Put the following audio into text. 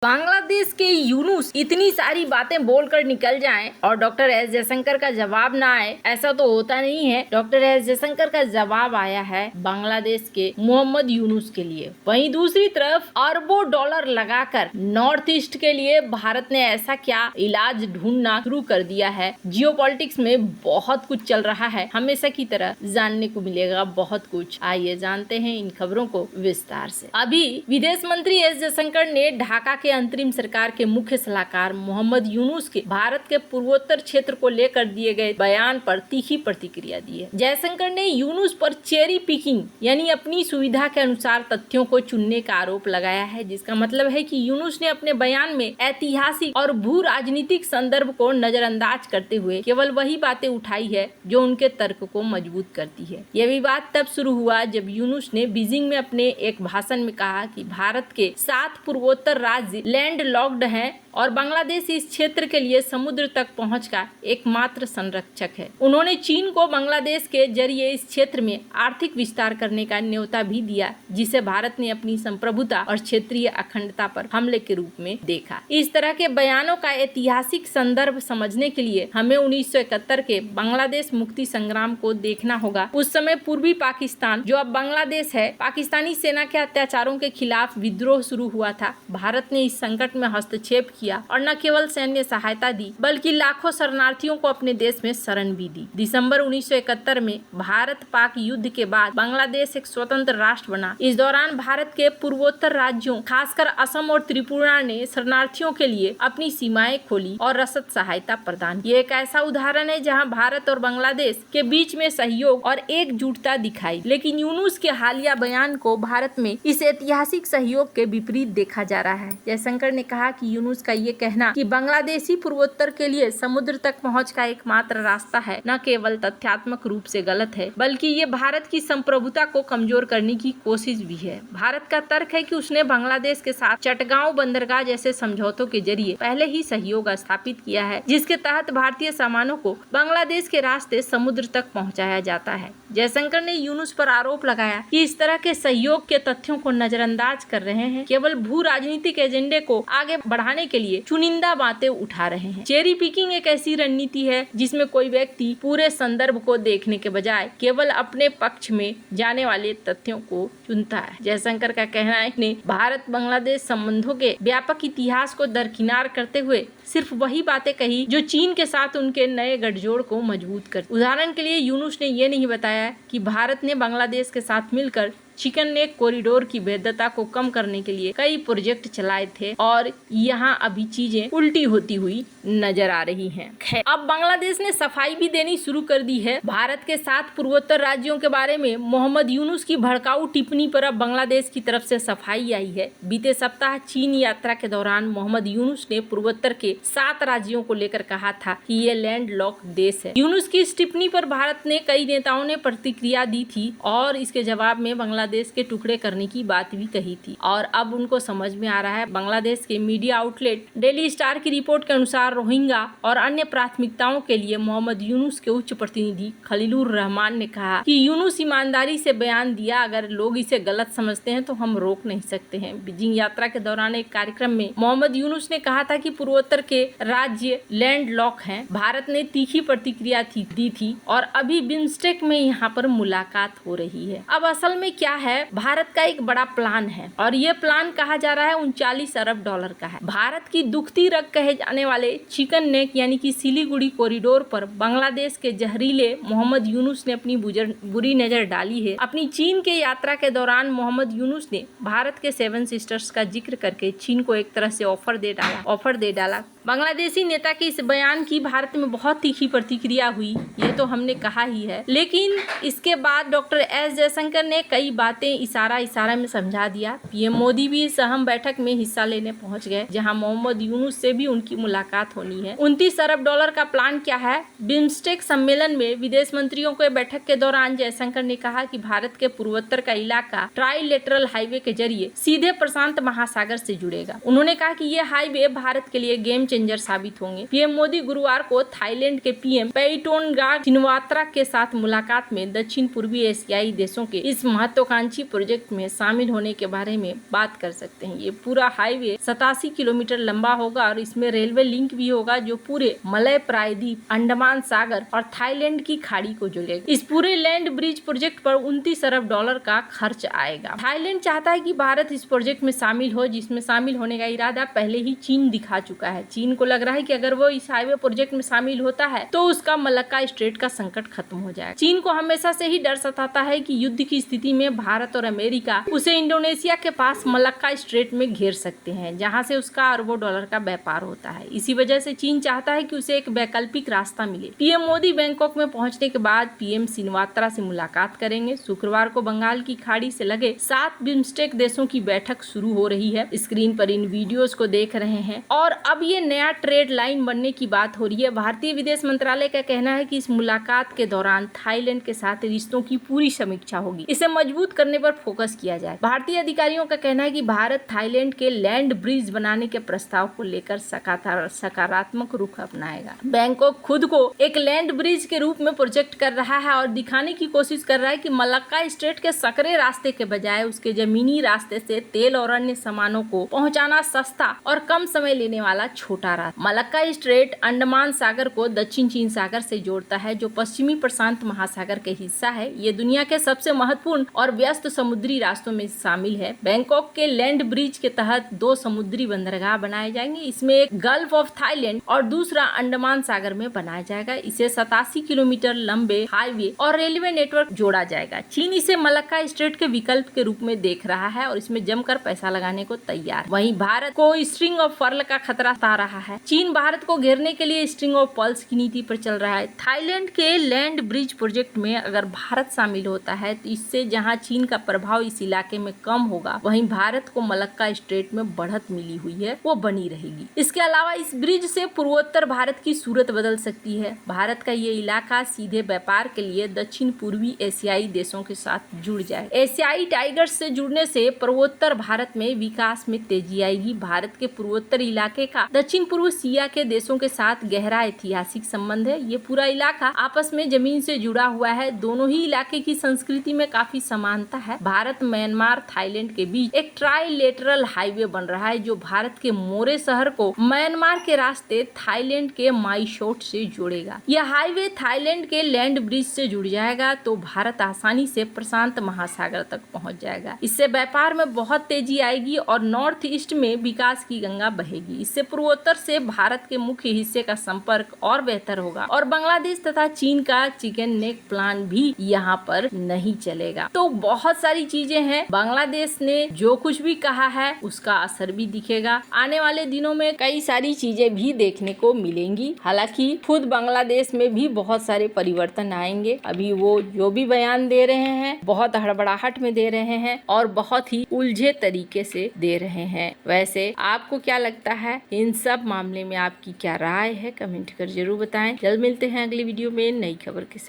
बांग्लादेश के यूनुस इतनी सारी बातें बोलकर निकल जाएं और डॉक्टर एस जयशंकर का जवाब ना आए, ऐसा तो होता नहीं है। डॉक्टर एस जयशंकर का जवाब आया है बांग्लादेश के मोहम्मद यूनुस के लिए। वहीं दूसरी तरफ अरबों डॉलर लगाकर नॉर्थ ईस्ट के लिए भारत ने ऐसा क्या इलाज ढूंढना शुरू कर दिया है। जियोपॉलिटिक्स में बहुत कुछ चल रहा है, हमेशा की तरह जानने को मिलेगा बहुत कुछ। आइए जानते हैं इन खबरों को विस्तार से। अभी विदेश मंत्री एस जयशंकर ने ढाका के अंतरिम सरकार के मुख्य सलाहकार मोहम्मद यूनुस के भारत के पूर्वोत्तर क्षेत्र को लेकर दिए गए बयान पर तीखी प्रतिक्रिया दी है। जयशंकर ने यूनुस पर चेरी पिकिंग यानी अपनी सुविधा के अनुसार तथ्यों को चुनने का आरोप लगाया है, जिसका मतलब है कि यूनुस ने अपने बयान में ऐतिहासिक और भू राजनीतिक संदर्भ को नजरअंदाज करते हुए केवल वही बातें उठाई है जो उनके तर्क को मजबूत करती है। यह विवाद तब शुरू हुआ जब यूनुस ने बीजिंग में अपने एक भाषण में कहा कि भारत के 7 पूर्वोत्तर राज्य लैंड लॉक्ड हैं और बांग्लादेश इस क्षेत्र के लिए समुद्र तक पहुंच का एकमात्र संरक्षक है। उन्होंने चीन को बांग्लादेश के जरिए इस क्षेत्र में आर्थिक विस्तार करने का न्योता भी दिया, जिसे भारत ने अपनी संप्रभुता और क्षेत्रीय अखंडता पर हमले के रूप में देखा। इस तरह के बयानों का ऐतिहासिक संदर्भ समझने के लिए हमें 1971 के बांग्लादेश मुक्ति संग्राम को देखना होगा। उस समय पूर्वी पाकिस्तान, जो अब बांग्लादेश है, पाकिस्तानी सेना के अत्याचारों के खिलाफ विद्रोह शुरू हुआ था। भारत ने इस संकट में हस्तक्षेप किया और न केवल सैन्य सहायता दी बल्कि लाखों शरणार्थियों को अपने देश में शरण भी दी। दिसंबर 1971 में भारत पाक युद्ध के बाद बांग्लादेश एक स्वतंत्र राष्ट्र बना। इस दौरान भारत के पूर्वोत्तर राज्यों, खासकर असम और त्रिपुरा ने शरणार्थियों के लिए अपनी सीमाएं खोली और रसद सहायता प्रदान की। ये एक ऐसा उदाहरण है जहां भारत और बांग्लादेश के बीच में सहयोग और एकजुटता दिखाई। लेकिन यूनुस के हालिया बयान को भारत में इस ऐतिहासिक सहयोग के विपरीत देखा जा रहा है। जयशंकर ने कहा कि यूनुस का ये कहना कि बांग्लादेशी पूर्वोत्तर के लिए समुद्र तक पहुंच का एकमात्र रास्ता है, न केवल तथ्यात्मक रूप से गलत है बल्कि ये भारत की संप्रभुता को कमजोर करने की कोशिश भी है। भारत का तर्क है कि उसने बांग्लादेश के साथ चटगांव बंदरगाह जैसे समझौतों के जरिए पहले ही सहयोग स्थापित किया है, जिसके तहत भारतीय सामानों को बांग्लादेश के रास्ते समुद्र तक पहुँचाया जाता है। जयशंकर ने यूनुस पर आरोप लगाया कि इस तरह के सहयोग के तथ्यों को नजरअंदाज कर रहे हैं, केवल भू राजनीतिक एजेंडे को आगे बढ़ाने के लिए चुनिंदा बातें उठा रहे हैं। चेरी पिकिंग एक ऐसी रणनीति है जिसमें कोई व्यक्ति पूरे संदर्भ को देखने के बजाय केवल अपने पक्ष में जाने वाले तथ्यों को चुनता है। जयशंकर का कहना है कि भारत बांग्लादेश संबंधों के व्यापक इतिहास को दरकिनार करते हुए सिर्फ वही बातें कही जो चीन के साथ उनके नए गठजोड़ को मजबूत कर। उदाहरण के लिए यूनुस ने ये नहीं बताया कि भारत ने बांग्लादेश के साथ मिलकर चिकन नेक कॉरिडोर की भेद्यता को कम करने के लिए कई प्रोजेक्ट चलाए थे और यहाँ अभी चीजें उल्टी होती हुई नजर आ रही हैं। अब बांग्लादेश ने सफाई भी देनी शुरू कर दी है। भारत के 7 पूर्वोत्तर राज्यों के बारे में मोहम्मद यूनुस की भड़काऊ टिप्पणी पर अब बांग्लादेश की तरफ से सफाई आई है। बीते सप्ताह चीन यात्रा के दौरान मोहम्मद यूनुस ने पूर्वोत्तर के 7 राज्यों को लेकर कहा था कि ये लैंड लॉक देश है। यूनुस की इस टिप्पणी पर भारत ने कई नेताओं ने प्रतिक्रिया दी थी और इसके जवाब में बांग्लादेश के टुकड़े करने की बात भी कही थी। और अब उनको समझ में आ रहा है। बांग्लादेश के मीडिया आउटलेट डेली स्टार की रिपोर्ट के अनुसार रोहिंग्या और अन्य प्राथमिकताओं के लिए मोहम्मद यूनुस के उच्च प्रतिनिधि खलीलुर रहमान ने कहा कि यूनुस ईमानदारी से बयान दिया, अगर लोग इसे गलत समझते हैं तो हम रोक नहीं सकते हैं। बीजिंग यात्रा के दौरान एक कार्यक्रम में मोहम्मद यूनुस ने कहा था कि पूर्वोत्तर के राज्य लैंड लॉक हैं। भारत ने तीखी प्रतिक्रिया दी थी और अभी बिम्स्टेक में यहाँ पर मुलाकात हो रही है। अब असल में क्या है, भारत का एक बड़ा प्लान है और ये प्लान कहा जा रहा है 39 अरब डॉलर का है। भारत की दुखती रग कहे जाने वाले चिकन नेक यानी कि सिलीगुड़ी कॉरिडोर पर बांग्लादेश के जहरीले मोहम्मद यूनुस ने अपनी बुरी नजर डाली है। अपनी चीन के यात्रा के दौरान मोहम्मद यूनुस ने भारत के 7 सिस्टर्स का जिक्र करके चीन को एक तरह से ऑफर दे डाला। बांग्लादेशी नेता के इस बयान की भारत में बहुत तीखी प्रतिक्रिया हुई, ये तो हमने कहा ही है। लेकिन इसके बाद डॉक्टर एस जयशंकर ने कई बातें इशारा में समझा दिया। पीएम मोदी भी इस अहम बैठक में हिस्सा लेने पहुंच गए, जहां मोहम्मद यूनुस से भी उनकी मुलाकात होनी है। 29 अरब डॉलर का प्लान क्या है? बिम्स्टेक सम्मेलन में विदेश मंत्रियों के बैठक के दौरान जयशंकर ने कहा कि भारत के पूर्वोत्तर का इलाका ट्राइलेटरल हाईवे के जरिए सीधे प्रशांत महासागर से जुड़ेगा। उन्होंने कहा कि यह हाईवे भारत के लिए गेम चेंजर साबित होंगे। पीएम मोदी गुरुवार को थाईलैंड के पीएम पैटोनगाट छिनवात्रा के साथ मुलाकात में दक्षिण पूर्वी एशियाई देशों के इस महत्वाकांक्षी प्रोजेक्ट में शामिल होने के बारे में बात कर सकते हैं। ये पूरा हाईवे 87 किलोमीटर लंबा होगा और इसमें रेलवे लिंक भी होगा जो पूरे मलय प्रायद्वीप, अंडमान सागर और थाईलैंड की खाड़ी को जोड़ेगा। इस पूरे लैंड ब्रिज प्रोजेक्ट पर 29 अरब डॉलर का खर्च आएगा। थाईलैंड चाहता है कि भारत इस प्रोजेक्ट में शामिल हो, जिसमें शामिल होने का इरादा पहले ही चीन दिखा चुका है। चीन को लग रहा है कि अगर वो इस हाईवे प्रोजेक्ट में शामिल होता है तो उसका मलक्का स्ट्रेट का संकट खत्म हो जाएगा। चीन को हमेशा से ही डर सताता है कि युद्ध की स्थिति में भारत और अमेरिका उसे इंडोनेशिया के पास मलक्का स्ट्रेट में घेर सकते हैं, जहां से उसका अरबों डॉलर का व्यापार होता है। इसी वजह से चीन चाहता है कि उसे एक वैकल्पिक रास्ता मिले। पीएम मोदी बैंकॉक में पहुंचने के बाद पीएम छिनवात्रा से मुलाकात करेंगे। शुक्रवार को बंगाल की खाड़ी से लगे 7 बिम्स्टेक देशों की बैठक शुरू हो रही है। स्क्रीन पर इन वीडियोस को देख रहे हैं और अब ये नया ट्रेड लाइन बनने की बात हो रही है। भारतीय विदेश मंत्रालय का कहना है कि इस मुलाकात के दौरान थाईलैंड के साथ रिश्तों की पूरी समीक्षा होगी। इसे मजबूत करने पर फोकस किया जाए। भारतीय अधिकारियों का कहना है कि भारत थाईलैंड के लैंड ब्रिज बनाने के प्रस्ताव को लेकर सकारात्मक रुख अपनाएगा। बैंकॉक खुद को एक लैंड ब्रिज के रूप में प्रोजेक्ट कर रहा है और दिखाने की कोशिश कर रहा है कि मलक्का स्ट्रेट के सकरे रास्ते के बजाय उसके जमीनी रास्ते से तेल और अन्य सामानों को पहुंचाना सस्ता और कम समय लेने वाला छोटा रास्ता। मलक्का स्ट्रेट अंडमान सागर को दक्षिण चीन सागर से जोड़ता है, जो पश्चिमी प्रशांत महासागर के हिस्सा है। ये दुनिया के सबसे महत्वपूर्ण और व्यस्त समुद्री रास्तों में शामिल है। बैंकॉक के लैंड ब्रिज के तहत 2 समुद्री बंदरगाह बनाए जाएंगे। इसमें एक गल्फ ऑफ थाईलैंड और दूसरा अंडमान सागर में बनाया जाएगा। इसे 87 किलोमीटर लंबे हाईवे और रेलवे नेटवर्क जोड़ा जाएगा। चीन इसे मलक्का स्ट्रेट के विकल्प के रूप में देख रहा है और इसमें जमकर पैसा लगाने को तैयार। वहीं भारत को स्ट्रिंग ऑफ पर्ल का खतरा सता रहा है। चीन भारत को घेरने के लिए स्ट्रिंग ऑफ पर्ल्स की नीति पर चल रहा है। थाईलैंड के लैंड ब्रिज प्रोजेक्ट में अगर भारत शामिल होता है तो इससे जहां चीन का प्रभाव इस इलाके में कम होगा, वहीं भारत को मलक्का स्ट्रेट में बढ़त मिली हुई है वो बनी रहेगी। इसके अलावा इस ब्रिज से पूर्वोत्तर भारत की सूरत बदल सकती है। भारत का ये इलाका सीधे व्यापार के लिए दक्षिण पूर्वी एशियाई देशों के साथ जुड़ जाए। एशियाई टाइगर्स से जुड़ने से पूर्वोत्तर भारत में विकास में तेजी आएगी। भारत के पूर्वोत्तर इलाके का दक्षिण पूर्व एशिया के देशों के साथ गहरा ऐतिहासिक संबंध है। ये पूरा इलाका आपस में जमीन से जुड़ा हुआ है। दोनों ही इलाके की संस्कृति में काफी समानता है। भारत, म्यांमार, थाईलैंड के बीच एक ट्राइलेटरल हाईवे बन रहा है जो भारत के मोरे शहर को म्यांमार के रास्ते थाईलैंड के माईशोट से जोड़ेगा। यह हाईवे थाईलैंड के लैंड ब्रिज से जुड़ जाएगा तो भारत आसानी से प्रशांत महासागर तक पहुंच जाएगा। इससे व्यापार में बहुत तेजी आएगी और नॉर्थ ईस्ट में विकास की गंगा बहेगी। इससे पूर्वोत्तर से भारत के मुख्य हिस्से का संपर्क और बेहतर होगा और बांग्लादेश तथा चीन का चिकन नेक प्लान भी यहाँ पर नहीं चलेगा। तो बहुत सारी चीजें हैं। बांग्लादेश ने जो कुछ भी कहा है उसका असर भी दिखेगा। आने वाले दिनों में कई सारी चीजें भी देखने को मिलेंगी। हालांकि खुद बांग्लादेश में भी बहुत सारे परिवर्तन आएंगे। अभी वो जो भी बयान दे रहे हैं बहुत हड़बड़ाहट में दे रहे हैं और बहुत ही उलझे तरीके से दे रहे हैं। वैसे आपको क्या लगता है, इन सब मामले में आपकी क्या राय है, कमेंट कर जरूर बताएं। जल्द मिलते हैं अगली वीडियो में नई खबर के साथ।